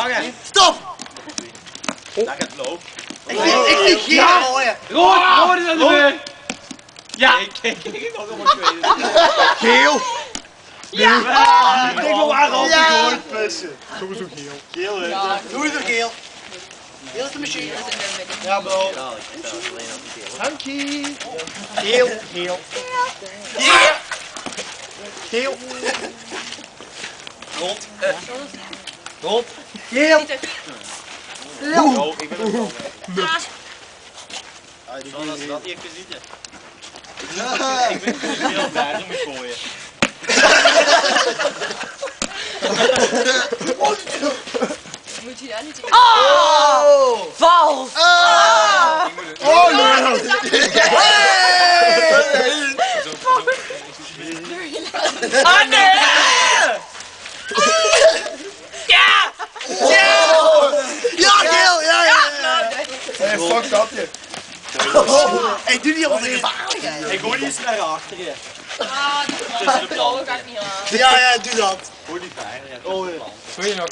Wacht. Stop! Dat gaat lopen. Ik zie geel gooien. Rood is aan de beurt. Ja. Kijk, nog allemaal kwijt. Geel. Ja. Kijk maar waar op Ja. gewoon pissen. Sowieso geel. Geel, hè? Ja. Sowieso geel. Geel is de machine. Ja, bro. Dankie. Geel. Geel. Geel. Geel. Rot. Rot. Geel. Oh, ik ben ook al mee. Dat hier even zitten. Ik ben heel blij dat ik gooien. Moet je daar niet in? Oh! Vals! Oh nee! Ah nee! Ja! Ja, geel! Ja, ja! Hey, fuck dat je. Hey, doe niet op de gevaarlijkheid. Ik gooi die eens naar achter je. Ah, dat kan ik niet aan. Ja, ja, doe dat. Gooi die fijn. Wil je nog